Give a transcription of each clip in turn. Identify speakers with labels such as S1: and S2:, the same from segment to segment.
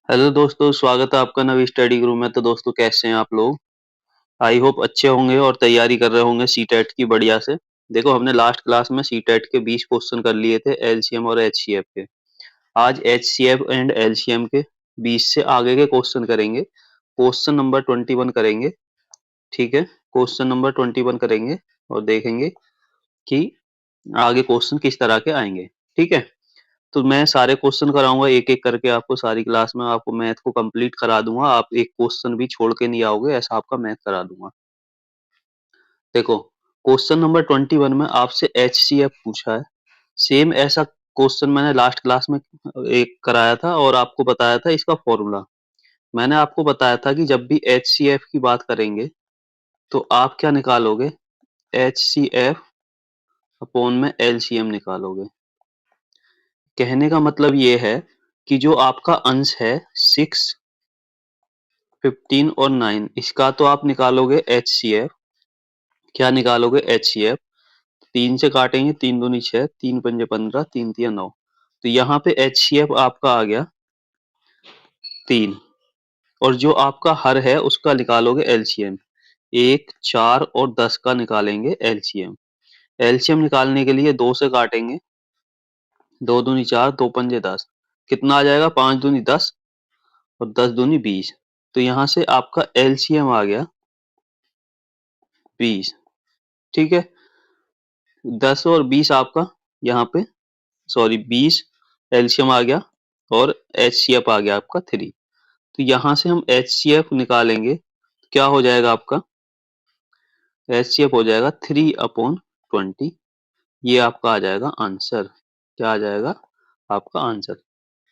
S1: Hello दोस्तों, स्वागत है आपका नवी स्टडी ग्रुप में। तो दोस्तों, कैसे हैं आप लोग? आई होप अच्छे होंगे और तैयारी कर रहे होंगे सीटेट की बढ़िया से। देखो, हमने लास्ट क्लास में सीटेट के 20 क्वेश्चन कर लिए थे, एलसीएम और एचसीएफ के। आज एचसीएफ एंड एलसीएम के 20 से आगे के क्वेश्चन करेंगे। क्वेश्चन नंबर 21 करेंगे। ठीक है, क्वेश्चन नंबर 21 करेंगे और देखेंगे कि आगे क्वेश्चन किस तरह के आएंगे। ठीक है, तो मैं सारे क्वेश्चन कराऊंगा एक एक करके आपको। सारी क्लास में आपको मैथ को कंप्लीट करा दूंगा। आप एक क्वेश्चन भी छोड़ के नहीं आओगे, ऐसा आपका मैथ करा दूंगा। देखो, क्वेश्चन नंबर 21 में आपसे एचसीएफ पूछा है। सेम ऐसा क्वेश्चन मैंने लास्ट क्लास में एक कराया था और आपको बताया था इसका फॉर्मूला। मैंने आपको बताया था कि जब भी एचसीएफ की बात करेंगे तो आप क्या निकालोगे? एचसीएफ अपॉन में एलसीएम निकालोगे। कहने का मतलब ये है कि जो आपका अंश है 6, 15 और 9, इसका तो आप निकालोगे एचसीएफ। क्या निकालोगे? एचसीएफ। 3 से काटेंगे, 3 दूनी 6, 3 पंजे 15, 3 तिया 9। तो यहाँ पे एचसीएफ आपका आ गया 3। और जो आपका हर है उसका निकालोगे एलसीएम। 1, 4 और 10 का निकालेंगे एलसीएम। एलसीएम निकालने के लिए 2 से काटेंगे, 2 दूनी 4, 2 पंजे 10। कितना आ जाएगा? 5 दूनी 10 और 10 दूनी 20। तो यहाँ से आपका एलसीएम आ गया 20। ठीक है, 10 और 20 आपका यहाँ पे, सॉरी 20 एलसीएम आ गया और एचसीएफ आ गया आपका 3। तो यहाँ से हम एचसीएफ निकालेंगे, क्या हो जाएगा आपका? एचसीएफ हो जाएगा 3/20। ये आपका आ जाएगा आंसर। क्या आ जाएगा? आपका आंसर।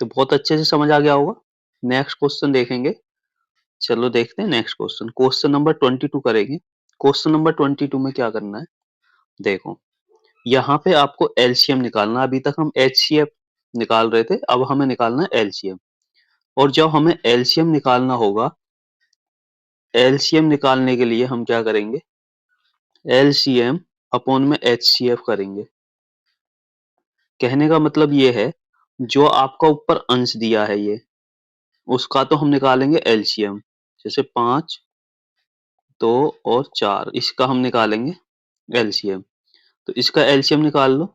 S1: तो बहुत अच्छे से समझ आ गया होगा। नेक्स्ट क्वेश्चन देखेंगे। चलो देखते हैं नेक्स्ट क्वेश्चन। क्वेश्चन नंबर 22 करेंगे। क्वेश्चन नंबर 22 में क्या करना है? देखो, यहाँ पे आपको एलसीएम निकालना है। अभी तक हम एचसीएफ निकाल रहे थे, अब हमें निकालना है एलसीएम। और जब हमें एलसीएम निकालना होगा, एलसीएम निकालने के लिए हम क्या करेंगे? एलसीएम अपॉन में एचसीएफ करेंगे। कहने का मतलब ये है, जो आपका ऊपर अंश दिया है ये, उसका तो हम निकालेंगे एलसीएम। जैसे 5, 2 और 4, इसका हम निकालेंगे एलसीएम। तो इसका एलसीएम निकाल लो।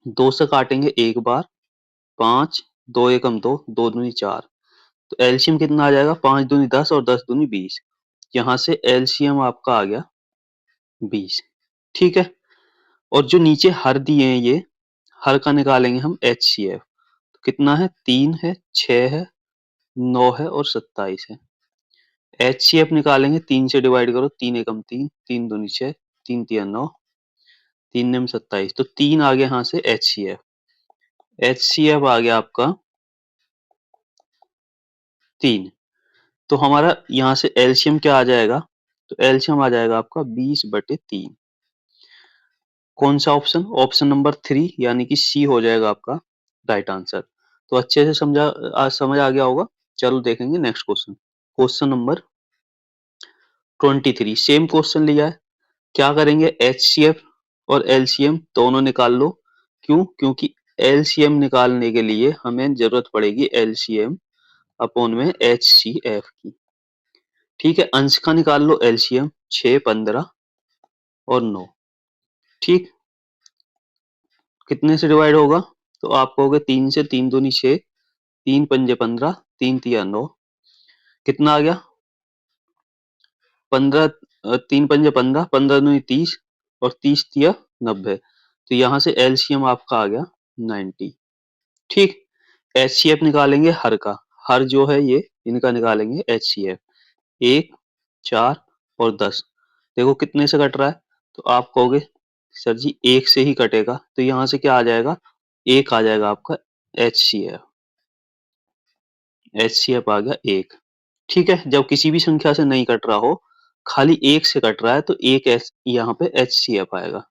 S1: 2 से काटेंगे एक बार, 5, 2 एकम 2, 2 दूनी 4। तो एलसीएम कितना आ जाएगा? 5 दूनी 10 और 10 दूनी 20। यहाँ से एलसीएम आपका आ गया 20। ठीक है, और जो नीचे हर दिए हैं ये हर का निकालेंगे हम एचसीएफ। तो कितना है? 3 है, 6 है, 9 है और 27 है। एचसीएफ निकालेंगे, 3 से डिवाइड करो, 3 एकम 3, 3 दूनी 6, 3 तिया 9, 3 निम 27। तो 3 आ गया यहाँ से एचसीएफ। एचसीएफ आ गया आपका 3। तो हमारा यहाँ से एलसीएम क्या आ जाएगा? तो एलसीएम आ जाएगा आपका 20/3। कौन सा ऑप्शन? ऑप्शन नंबर 3 यानी कि सी हो जाएगा आपका राइट आंसर। तो अच्छे से समझ आ गया होगा। चलो देखेंगे next question. Question number 23, same question लिया है। क्या करेंगे? एचसीएफ और एलसीएम दोनों निकाल लो। क्यों? क्योंकि एलसीएम निकालने के लिए हमें जरूरत पड़ेगी एलसीएम अपॉन में एचसीएफ की। ठीक है, अंश का निकाल लो एलसीएम। 6, 15 और 9। ठीक, कितने से डिवाइड होगा? तो आप कहोगे 3 से, 3 दूनी 6, 3 पंजे 15, 3 तिया 9। कितना आ गया? 15, 3 पंजे 15, 15 दूनी 30 और 30 तिया 90। तो यहाँ से एलसीएम आपका आ गया 90। ठीक, एचसीएफ निकालेंगे हर का। हर जो है ये, इनका निकालेंगे एचसीएफ। 1, 4 और 10। देखो कितने से कट रहा है। तो आप कहोगे सर जी 1 से ही कटेगा। तो यहाँ से क्या आ जाएगा? 1 आ जाएगा आपका एचसीएफ। एचसीएफ आ गया 1। ठीक है, जब किसी भी संख्या से नहीं कट रहा हो, खाली 1 से कट रहा है, तो एक यहाँ पे एचसीएफ आएगा।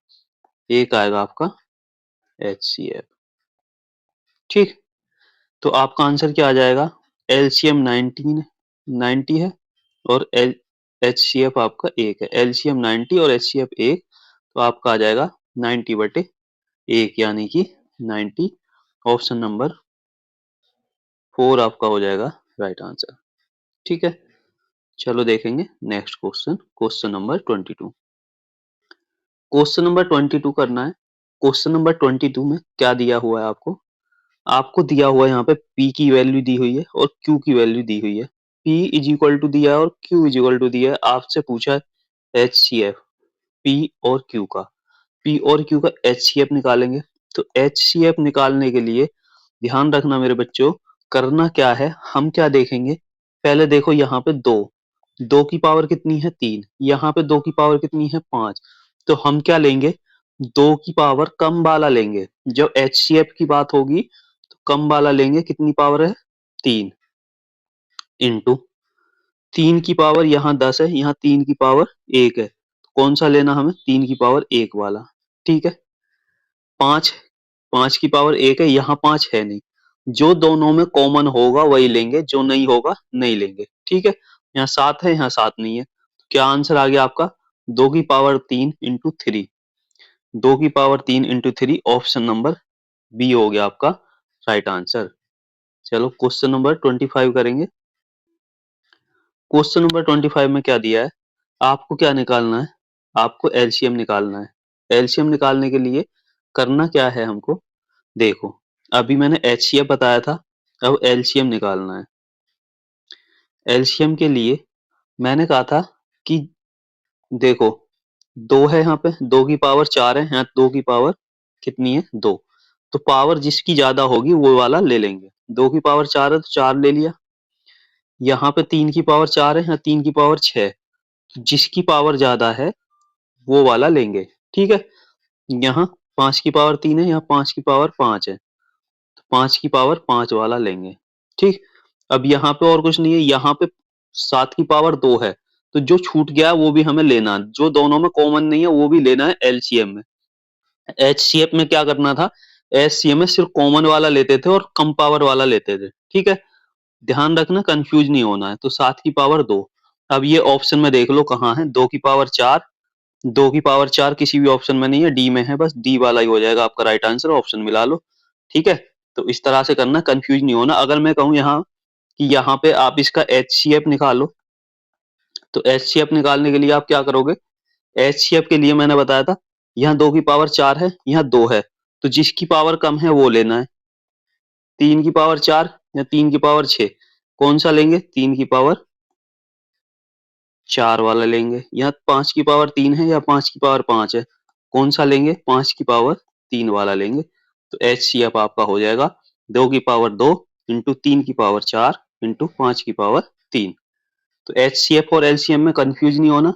S1: 1 आएगा आपका एचसीएफ। ठीक, तो आपका आंसर क्या आ जाएगा? एलसीएम 90 है और एचसीएफ आपका 1 है। एलसीएम 90 और एचसीएफ 1। तो आपका आ जाएगा 90/1 यानी कि 90। ऑप्शन नंबर 4 आपका हो जाएगा राइट आंसर। ठीक है, चलो देखेंगे next question, question number 22। Question number 22 करना है। क्वेश्चन नंबर 22 में क्या दिया हुआ है आपको? आपको दिया हुआ है यहाँ पे P की वैल्यू दी हुई है और Q की वैल्यू दी हुई है। P इज इक्वल टू दिया है और Q इज इक्वल टू दिया है। आपसे पूछा है HCF, P और Q का। P और Q का HCF निकालेंगे। तो HCF निकालने के लिए ध्यान रखना मेरे बच्चों, करना क्या है, हम क्या देखेंगे, पहले देखो यहाँ पे 2, 2 की पावर कितनी है 3, यहाँ पे 2 की पावर कितनी है 5। तो हम क्या लेंगे, 2 की पावर कम वाला लेंगे। जब HCF की बात होगी तो कम वाला लेंगे, कितनी पावर है 3, इंटू 3 की पावर यहाँ 10 है, यहाँ 3 की पावर 1 है। तो कौन सा लेना हमें, 3 की पावर 1 वाला। ठीक है, 5, 5 की पावर 1 है, यहाँ 5 है नहीं। जो दोनों में कॉमन होगा वही लेंगे, जो नहीं होगा नहीं लेंगे। ठीक है, यहाँ 7 है, यहाँ 7 नहीं है। तो क्या आंसर आ गया आपका, 2 की पावर 3 इंटू 3, 2 की power 3 into 3, option number B हो गया आपका राइट आंसर। चलो क्वेश्चन नंबर 25 करेंगे। क्वेश्चन नंबर 25 में क्या दिया है, आपको क्या निकालना है, आपको एलसीएम निकालना है। एलसीएम निकालने के लिए करना क्या है हमको, देखो अभी मैंने एचसीएफ बताया था, अब एलसीएम निकालना है। एलसीएम के लिए मैंने कहा था कि देखो 2 है, यहाँ पे 2 की पावर 4 है, यहाँ 2 की पावर कितनी है 2। तो पावर जिसकी ज्यादा होगी वो वाला ले लेंगे। 2 की पावर 4 है तो 4 ले लिया। यहाँ पे 3 की पावर 4 है, यहाँ 3 की पावर 6। जिसकी पावर ज्यादा है वो वाला लेंगे। ठीक है, यहाँ 5 की पावर 3 है, यहाँ 5 की पावर 5 है, 5 की पावर 5 वाला लेंगे। ठीक, अब यहाँ पे और कुछ नहीं है, यहाँ पे 7 की पावर 2 है, तो जो छूट गया है वो भी हमें लेना है, जो दोनों में कॉमन नहीं है वो भी लेना है एलसीएम में। एचसीएफ में क्या करना था, एचसीएम में सिर्फ कॉमन वाला लेते थे और कम पावर वाला लेते थे। ठीक है, ध्यान रखना कंफ्यूज नहीं होना है। तो 7 की पावर 2, अब ये ऑप्शन में देख लो कहाँ है, 2 की पावर 4, 2 की पावर 4 किसी भी ऑप्शन में नहीं है, डी में है, बस डी वाला ही हो जाएगा आपका राइट आंसर, ऑप्शन मिला लो। ठीक है, तो इस तरह से करना, कंफ्यूज नहीं होना। अगर मैं कहूँ यहाँ कि यहाँ पे आप इसका एचसीएफ निकालो, तो एचसीएफ निकालने के लिए आप क्या करोगे, एचसीएफ के लिए मैंने बताया था यहाँ 2 की पावर 4 है, यहाँ 2 है, तो जिसकी पावर कम है वो लेना है। 3 की पावर 4 या 3 की पावर 6, कौन सा लेंगे, 3 की पावर 4 वाला लेंगे। यहाँ 5 की पावर 3 है या 5 की पावर 5 है, कौन सा लेंगे, 5 की पावर 3 वाला लेंगे। तो एचसीएफ आपका हो जाएगा 2 की पावर 2 इंटू 3 की पावर 4 इंटू 5 की पावर 3। तो एचसीएफ और एलसीएम में कंफ्यूज नहीं होना,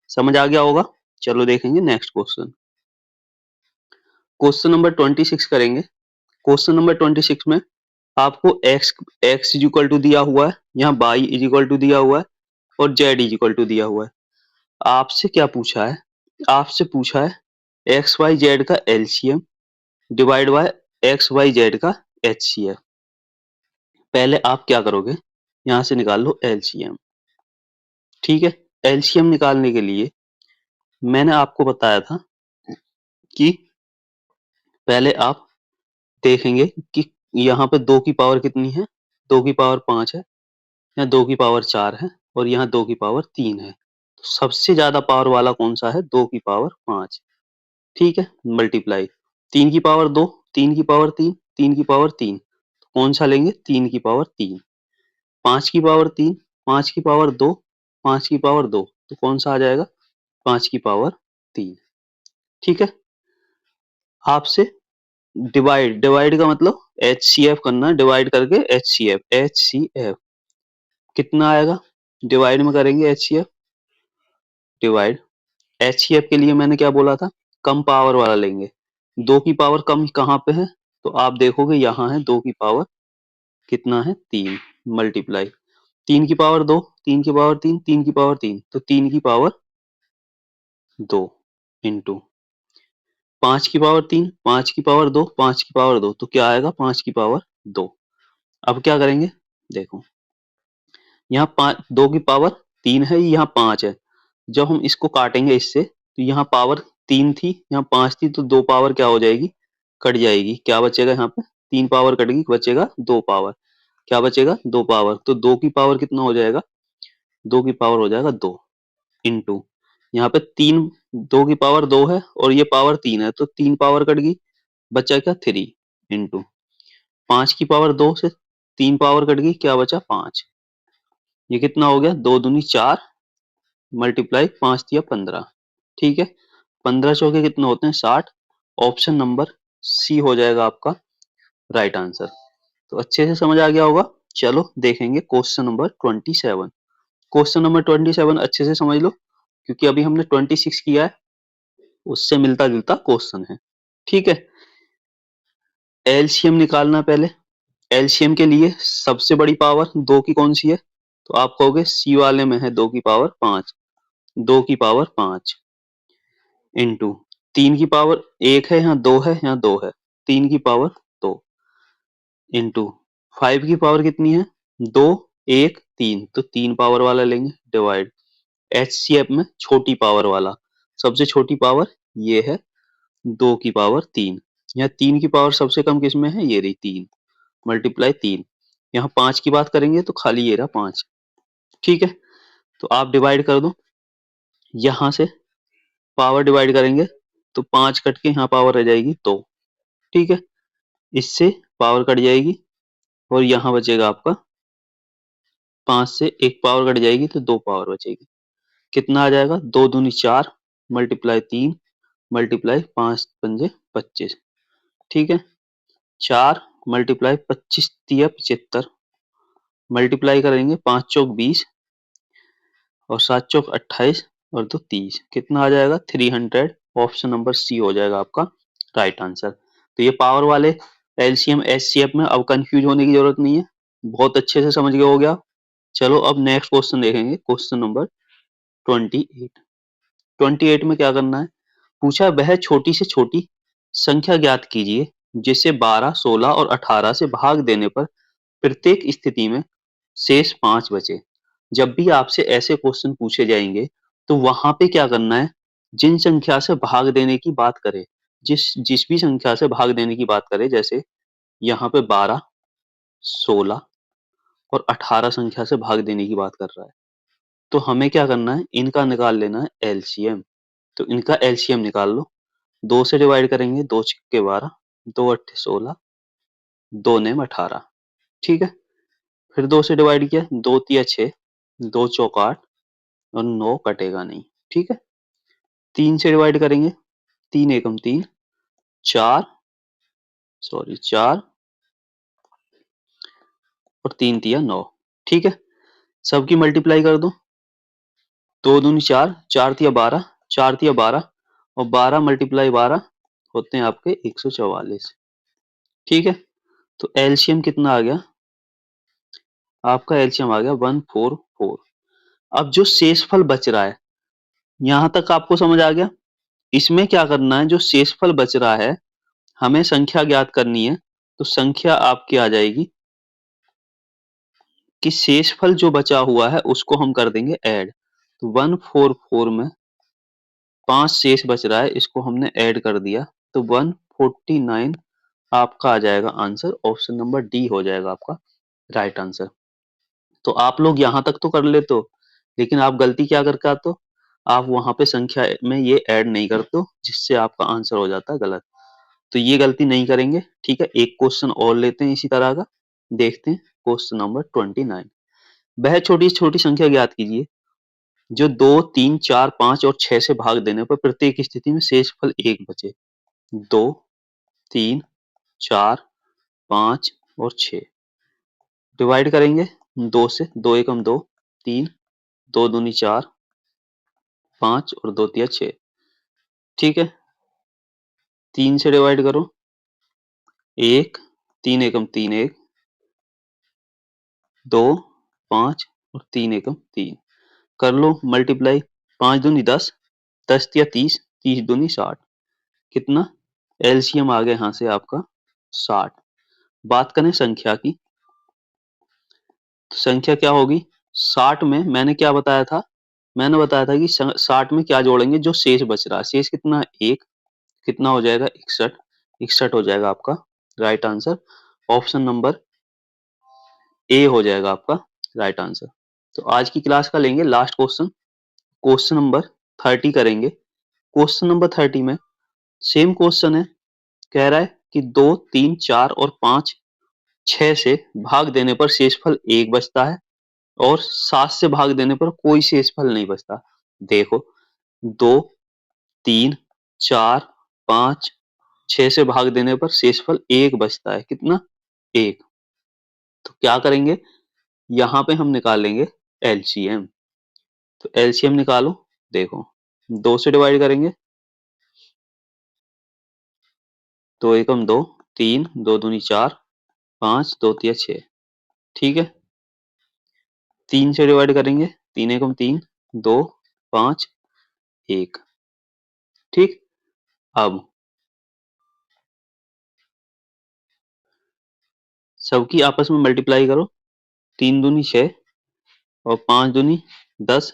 S1: समझ आ गया होगा। चलो देखेंगे नेक्स्ट क्वेश्चन, क्वेश्चन नंबर 26 करेंगे। क्वेश्चन नंबर 26 में आपको x इज इक्वल टू दिया हुआ है, यहाँ y इज इक्वल टू दिया हुआ है और z इज इक्वल टू दिया हुआ है। आपसे क्या पूछा है, आपसे पूछा है एक्स वाई जेड का LCM divide by X Y Z का एचसीएफ। पहले आप क्या करोगे, यहां से निकाल लो एलसीएम। ठीक है, एलसीएम निकालने के लिए मैंने आपको बताया था कि पहले आप देखेंगे कि यहाँ पे 2 की पावर कितनी है, 2 की पावर 5 है, यहाँ 2 की पावर 4 है और यहाँ 2 की पावर 3 है। तो सबसे ज्यादा पावर वाला कौन सा है, 2 की पावर 5। ठीक है, मल्टीप्लाई 3 की पावर 2, 3 की पावर 3, 3 की पावर 3, तो कौन सा लेंगे, 3 की पावर 3। 5 की पावर 3, 5 की पावर 2, 5 की पावर 2, तो कौन सा आ जाएगा, 5 की पावर 3। ठीक है, आपसे डिवाइड, डिवाइड का मतलब एचसीएफ करना, डिवाइड करके एचसीएफ, एचसीएफ कितना आएगा, डिवाइड में करेंगे एचसीएफ, डिवाइड एचसीएफ के लिए मैंने क्या बोला था, कम पावर वाला लेंगे। 2 की पावर कम कहाँ पे है, तो आप देखोगे यहाँ है 2 की पावर कितना है 3, मल्टीप्लाई 3 की पावर 2, 3 की पावर 3, 3 की पावर 3, तो 3 की पावर 2 इंटू 5 की पावर 3, 5 की पावर 2, 5 की पावर 2, तो क्या आएगा 5 की पावर 2। अब क्या करेंगे, देखो यहाँ 5, 2 की पावर 3 है, यहाँ 5 है, जब हम इसको काटेंगे इससे तो यहाँ पावर 3 थी, यहाँ 5 थी, तो 2 पावर क्या हो जाएगी, कट जाएगी, क्या बचेगा यहाँ पे, 3 पावर कट गई, बचेगा 2 पावर। क्या बचेगा 2 पावर, तो 2 की पावर कितना हो जाएगा, 2 की पावर हो जाएगा 2 इंटू यहाँ पे 3, 2 की पावर 2 है और ये पावर 3 है तो 3 पावर कट गई, बचा क्या 3 इंटू 5 की पावर 2 से 3 पावर कट गई, क्या बचा 5। ये कितना हो गया, 2 दूनी 4 मल्टीप्लाई 5 दिया 15। ठीक है, 15 चौके कितने होते हैं 60। ऑप्शन नंबर सी हो जाएगा आपका राइट आंसर। तो अच्छे से समझ आ गया होगा। चलो देखेंगे क्वेश्चन नंबर 27। क्वेश्चन नंबर 27 अच्छे से समझ लो, क्योंकि अभी हमने 26 किया है, उससे मिलता जुलता क्वेश्चन है। ठीक है, एलसीएम निकालना पहले। एलसीएम के लिए सबसे बड़ी पावर 2 की कौन सी है, तो आप कहोगे सी वाले में है 2 की पावर 5, 2 की पावर 5 इंटू 3 की पावर 1 है, यहाँ 2 है, यहाँ 2 है, 3 की पावर 2 इंटू 5 की पावर कितनी है 2, 1, 3, तो 3 पावर वाला लेंगे डिवाइड एचसीएफ में छोटी पावर वाला, सबसे छोटी पावर ये है 2 की पावर 3, यहाँ 3 की पावर सबसे कम किसमें है, ये रही 3 मल्टीप्लाई 3, यहाँ 5 की बात करेंगे तो खाली ये रहा 5। ठीक है, तो आप डिवाइड कर दो, यहाँ से पावर डिवाइड करेंगे तो 5 कट के यहाँ पावर रह जाएगी 2। ठीक है, इससे पावर कट जाएगी और यहाँ बचेगा आपका 5 से 1 पावर कट जाएगी तो 2 पावर बचेगी। कितना आ जाएगा, 2 दूनी 4 मल्टीप्लाई 3 मल्टीप्लाई 5 पंजे 25। ठीक है, 4 मल्टीप्लाई 25 तिया 75 मल्टीप्लाई करेंगे 5 चौक 20 और 7 चौक 28 और 2 30, कितना आ जाएगा 300। ऑप्शन नंबर सी हो जाएगा आपका राइट आंसर। तो ये पावर वाले एलसीएम एचसीएफ में अब कंफ्यूज होने की जरूरत नहीं है, बहुत अच्छे से समझ गए हो गया। चलो अब नेक्स्ट क्वेश्चन देखेंगे, क्वेश्चन नंबर 28। 28 में क्या करना है, पूछा वह छोटी से छोटी संख्या ज्ञात कीजिए जिसे 12, 16 और 18 से भाग देने पर प्रत्येक स्थिति में शेष 5 बचे। जब भी आपसे ऐसे क्वेश्चन पूछे जाएंगे तो वहां पे क्या करना है, जिन संख्या से भाग देने की बात करें, जिस जिस भी संख्या से भाग देने की बात करें, जैसे यहाँ पे 12, 16 और 18 संख्या से भाग देने की बात कर रहा है, तो हमें क्या करना है, इनका निकाल लेना है एलसीएम। तो इनका एलसीएम निकाल लो, 2 से डिवाइड करेंगे, 2 छक्के 12, 2 अट्ठे 16, 2 नेम 18। ठीक है, फिर 2 से डिवाइड किया, 2 तिया 6, 2 चौक 8 और 9 कटेगा नहीं। ठीक है, 3 से डिवाइड करेंगे, 3 एकम 3, 4 4 और 3 तिया 9। ठीक है, सबकी मल्टीप्लाई कर दो, 2 दूनी 4, 4 तिया 12, 4 तिया 12 और 12 मल्टीप्लाई 12 होते हैं आपके 144। ठीक है, तो एलसीएम कितना आ गया, आपका एलसीएम आ गया 144। अब जो शेषफल बच रहा है, यहां तक आपको समझ आ गया। इसमें क्या करना है, जो शेषफल बच रहा है हमें संख्या ज्ञात करनी है, तो संख्या आपकी आ जाएगी कि शेषफल जो बचा हुआ है उसको हम कर देंगे ऐड। तो 144 में 5 शेष बच रहा है, इसको हमने ऐड कर दिया तो 149 आपका आ जाएगा आंसर। ऑप्शन नंबर डी हो जाएगा आपका राइट आंसर। तो आप लोग यहां तक तो कर लेते हो, लेकिन आप गलती क्या करके आते हो, आप वहां पे संख्या में ये ऐड नहीं करते हो, जिससे आपका आंसर हो जाता है गलत। तो ये गलती नहीं करेंगे। ठीक है, एक क्वेश्चन और लेते हैं इसी तरह का, देखते हैं क्वेश्चन नंबर 29। वह छोटी छोटी संख्या ज्ञात कीजिए जो 2, 3, 4, 5 और 6 से भाग देने पर प्रत्येक स्थिति में शेषफल 1 बचे। 2, 3, 4, 5 और 6 डिवाइड करेंगे 2 से, 2 एकम 2, 3, 2 दूनी 4, 5 और 2 तिया 6। ठीक है, 3 से डिवाइड करो, 1, 3 एकम 3 1, 2, 5 और 3 एकम 3। कर लो मल्टीप्लाई, 5 दूनी 10, 10 तिया 30, 30 दूनी 60। कितना, एलसीएम आ गया यहाँ से आपका 60। बात करें संख्या की, तो संख्या क्या होगी, 60 में मैंने क्या बताया था, मैंने बताया था कि 60 में क्या जोड़ेंगे, जो शेष बच रहा है, शेष कितना है 1, कितना हो जाएगा 61, 61 हो जाएगा आपका right answer. Option number A हो जाएगा आपका राइट आंसर। तो आज की क्लास का लेंगे लास्ट क्वेश्चन, क्वेश्चन नंबर 30 करेंगे। क्वेश्चन नंबर 30 में सेम क्वेश्चन है, कह रहा है कि 2, 3, 4 और 5, 6 से भाग देने पर शेषफल 1 बचता है और 7 से भाग देने पर कोई शेषफल नहीं बचता। देखो 2, 3, 4, 5, 6 से भाग देने पर शेषफल 1 बचता है। कितना? 1। तो क्या करेंगे? यहाँ पे हम निकालेंगे एलसीएम। तो एलसीएम निकालो। देखो 2 से डिवाइड करेंगे, 2 एकम 2, 3, 2 दूनी 4, 5, 2 तिया 6। ठीक है। 3 से डिवाइड करेंगे, 3 एकम 3, 2, 5, 1। ठीक। अब सबकी आपस में मल्टीप्लाई करो, 3 दूनी 6 और 5 दूनी 10,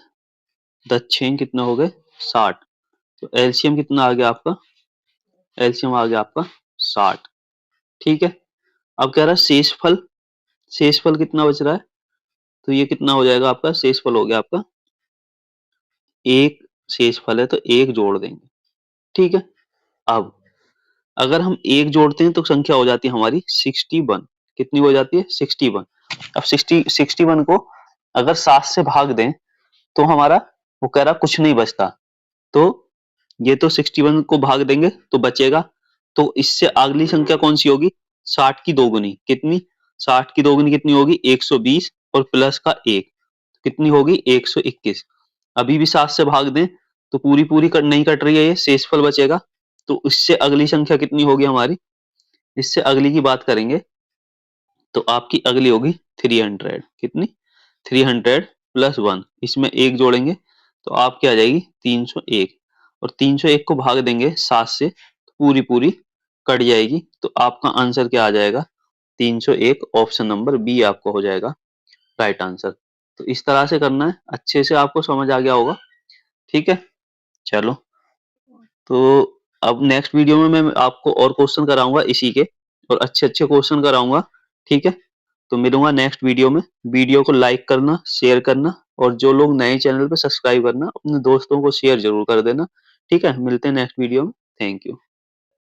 S1: 10 6 कितना हो गए? 60। तो एलसीएम कितना आ गया आपका? एलसीएम आ गया आपका 60। ठीक है। अब कह रहा है शेषफल, शेषफल कितना बच रहा है? तो ये कितना हो जाएगा आपका? शेषफल हो गया आपका 1। शेषफल है तो 1 जोड़ देंगे। ठीक है। अब अगर हम 1 जोड़ते हैं तो संख्या हो जाती है हमारी 61। कितनी हो जाती है? 61। अब 61 को अगर 7 से भाग दें तो हमारा, वो कह रहा कुछ नहीं बचता। तो ये तो 61 को भाग देंगे तो बचेगा। तो इससे अगली संख्या कौन सी होगी? 60 की दोगुनी। कितनी? 60 की दोगुनी कितनी होगी? 120 और प्लस का 1 कितनी होगी? 121। अभी भी 7 से भाग दें तो पूरी पूरी नहीं कट रही है, ये शेषफल बचेगा। तो इससे अगली संख्या कितनी होगी हमारी? इससे अगली की बात करेंगे तो आपकी अगली होगी 300। कितनी? 300 प्लस 1, इसमें 1 जोड़ेंगे तो आपकी आ जाएगी 301। और 301 को भाग देंगे 7 से तो पूरी पूरी कट जाएगी। तो आपका आंसर क्या आ जाएगा? 301। ऑप्शन नंबर बी आपको हो जाएगा राइट आंसर। तो इस तरह से करना है, अच्छे से आपको समझ आ गया होगा। ठीक है। चलो, तो अब नेक्स्ट वीडियो में मैं आपको और क्वेश्चन कराऊंगा इसी के, और अच्छे अच्छे क्वेश्चन कराऊंगा। ठीक है। तो मिलूंगा नेक्स्ट वीडियो में। वीडियो को लाइक करना, शेयर करना, और जो लोग नए चैनल पे सब्सक्राइब करना, अपने दोस्तों को शेयर जरूर कर देना। ठीक है। मिलते हैं नेक्स्ट वीडियो में। Thank you.